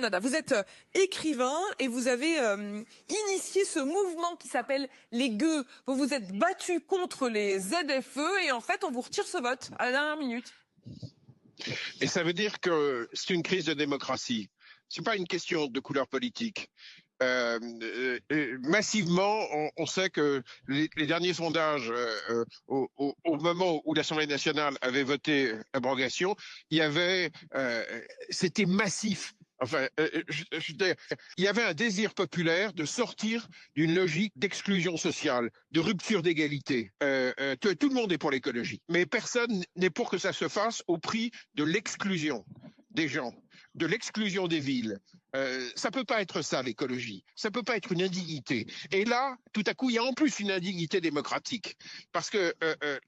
Canada. Vous êtes écrivain et vous avez initié ce mouvement qui s'appelle les gueux. Vous vous êtes battu contre les ZFE et en fait, on vous retire ce vote à la dernière minute. Et ça veut dire que c'est une crise de démocratie. C'est pas une question de couleur politique. Massivement, on sait que les derniers sondages, au moment où l'Assemblée nationale avait voté l'abrogation, c'était massif. Enfin, il y avait un désir populaire de sortir d'une logique d'exclusion sociale, de rupture d'égalité. Tout le monde est pour l'écologie, mais personne n'est pour que ça se fasse au prix de l'exclusion des gens, de l'exclusion des villes. Ça peut pas être ça, l'écologie. Ça peut pas être une indignité. Et là, tout à coup, il y a en plus une indignité démocratique. Parce que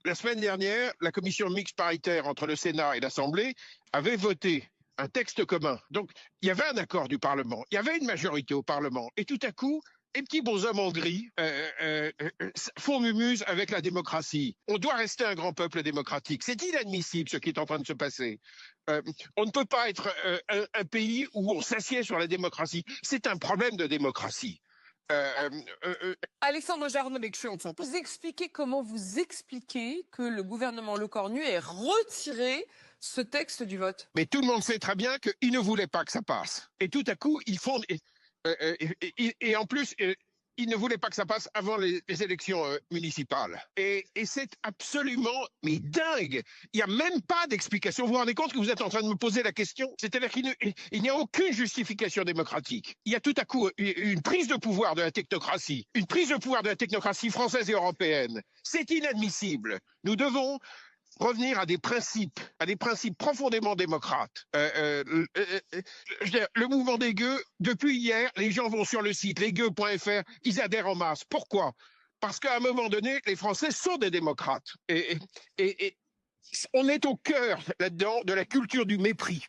la semaine dernière, la commission mixte paritaire entre le Sénat et l'Assemblée avait voté un texte commun. Donc, il y avait un accord du Parlement. Il y avait une majorité au Parlement. Et tout à coup, les petits bonshommes en gris font mumuse avec la démocratie. On doit rester un grand peuple démocratique. C'est inadmissible ce qui est en train de se passer. On ne peut pas être un pays où on s'assied sur la démocratie. C'est un problème de démocratie. Alexandre Jardin, vous expliquez comment vous expliquez que le gouvernement Lecornu ait retiré ce texte du vote. Mais tout le monde sait très bien qu'ils ne voulaient pas que ça passe. Et tout à coup, ils font... Et en plus, ils ne voulaient pas que ça passe avant les élections municipales. Et c'est absolument dingue. Il n'y a même pas d'explication. Vous vous rendez compte que vous êtes en train de me poser la question? C'est-à-dire qu'il n'y a aucune justification démocratique. Il y a tout à coup une prise de pouvoir de la technocratie, une prise de pouvoir de la technocratie française et européenne. C'est inadmissible. Nous devons revenir à des principes profondément démocrates. Le mouvement des gueux, depuis hier, les gens vont sur le site lesgueux.fr, ils adhèrent en masse. Pourquoi? Parce qu'à un moment donné, les Français sont des démocrates. Et on est au cœur là-dedans de la culture du mépris.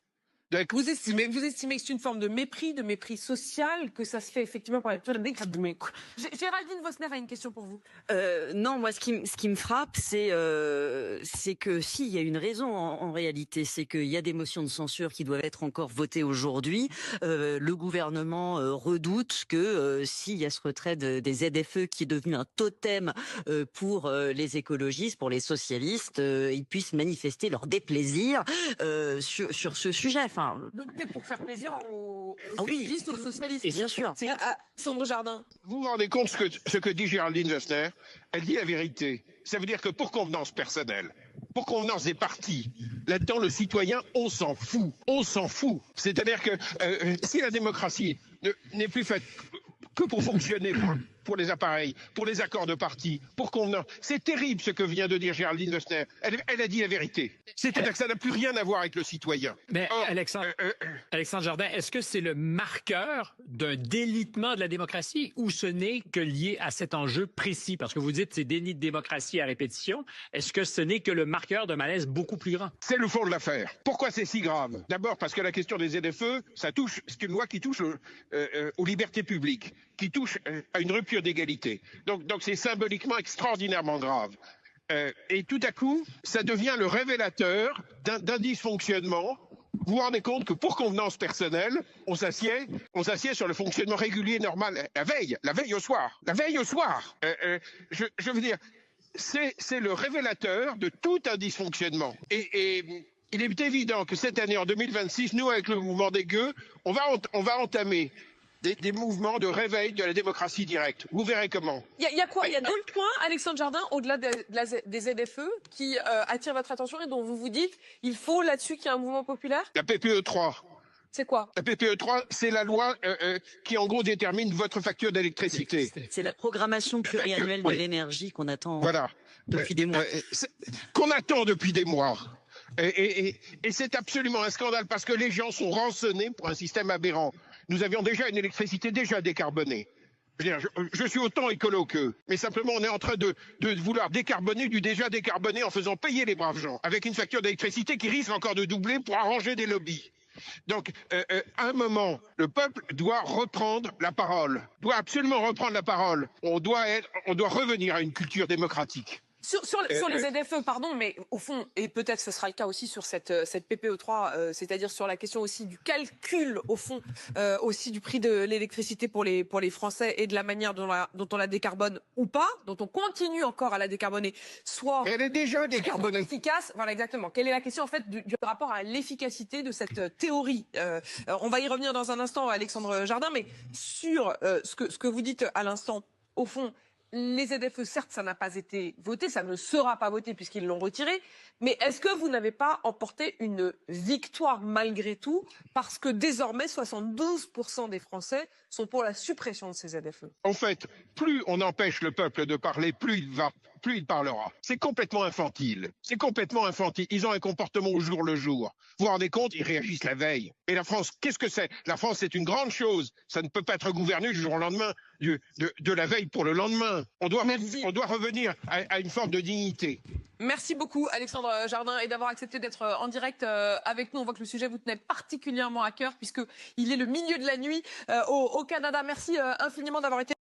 Vous estimez que c'est une forme de mépris social, que ça se fait effectivement par la Géraldine Vosner a une question pour vous. Non, moi, ce qui me frappe, c'est que il y a une raison en réalité, c'est qu'il y a des motions de censure qui doivent être encore votées aujourd'hui. Le gouvernement redoute que s'il y a ce retrait des ZFE qui est devenu un totem pour les écologistes, pour les socialistes, ils puissent manifester leur déplaisir sur ce sujet. Pour faire plaisir aux socialistes, aux socialistes. Et bien sûr. Alexandre Jardin. Vous vous rendez compte ce que dit Géraldine Vosner? Elle dit la vérité. Ça veut dire que pour convenance personnelle, pour convenance des partis, là-dedans, le citoyen, on s'en fout. On s'en fout. C'est-à-dire que si la démocratie n'est plus faite que pour fonctionner pour les appareils, pour les accords de parti, pour convenance. C'est terrible ce que vient de dire Géraldine Vosner. Elle a dit la vérité. C'est-à-dire que ça n'a plus rien à voir avec le citoyen. Mais Alexandre Jardin, est-ce que c'est le marqueur d'un délitement de la démocratie ou ce n'est que lié à cet enjeu précis? Parce que vous dites c'est déni de démocratie à répétition. Est-ce que ce n'est que le marqueur d'un malaise beaucoup plus grand? C'est le fond de l'affaire. Pourquoi c'est si grave? D'abord parce que la question des ZFE, c'est une loi qui touche aux libertés publiques, qui touche à une rupture d'égalité. Donc c'est symboliquement extraordinairement grave. Et tout à coup, ça devient le révélateur d'un dysfonctionnement. Vous vous rendez compte que pour convenance personnelle, on s'assied sur le fonctionnement régulier normal la veille au soir. Je veux dire, c'est le révélateur de tout un dysfonctionnement. Et il est évident que cette année, en 2026, nous, avec le mouvement des gueux, on va entamer des mouvements de réveil de la démocratie directe. Vous verrez comment. Il y a quoi? Il y a d'autres points, Alexandre Jardin, au-delà des ZFE, qui attirent votre attention et dont vous vous dites il faut là-dessus qu'il y ait un mouvement populaire? La PPE 3. C'est quoi? La PPE 3, c'est la loi qui, en gros, détermine votre facture d'électricité. C'est la programmation pluriannuelle de l'énergie qu'on attend depuis des mois. Qu'on attend depuis des mois. Et c'est absolument un scandale parce que les gens sont rançonnés pour un système aberrant. Nous avions déjà une électricité déjà décarbonée. Je suis autant écolo qu'eux. Mais simplement, on est en train de vouloir décarboner du déjà décarboné en faisant payer les braves gens, avec une facture d'électricité qui risque encore de doubler pour arranger des lobbies. Donc, à un moment, le peuple doit reprendre la parole, doit absolument reprendre la parole. On doit revenir à une culture démocratique. Sur les ZFE, pardon, mais au fond, et peut-être ce sera le cas aussi sur cette PPE3, c'est-à-dire sur la question aussi du calcul, au fond, aussi du prix de l'électricité pour les Français et de la manière dont on la décarbone ou pas, dont on continue encore à la décarboner, soit Elle est déjà décarbonée. efficace. Voilà, exactement. Quelle est la question en fait du rapport à l'efficacité de cette théorie? On va y revenir dans un instant, Alexandre Jardin, mais sur ce que vous dites à l'instant, au fond. Les ZFE, certes, ça n'a pas été voté, ça ne sera pas voté puisqu'ils l'ont retiré, mais est-ce que vous n'avez pas emporté une victoire malgré tout, parce que désormais 72% des Français sont pour la suppression de ces ZFE? En fait, plus on empêche le peuple de parler, plus il parlera. C'est complètement infantile. C'est complètement infantile. Ils ont un comportement au jour le jour. Vous vous rendez compte, ils réagissent la veille. Et la France, qu'est-ce que c'est? La France, c'est une grande chose. Ça ne peut pas être gouverné du jour au lendemain, de la veille pour le lendemain. On doit revenir à une forme de dignité. Merci beaucoup Alexandre Jardin et d'avoir accepté d'être en direct avec nous. On voit que le sujet vous tenait particulièrement à cœur puisqu'il est le milieu de la nuit au Canada. Merci infiniment d'avoir été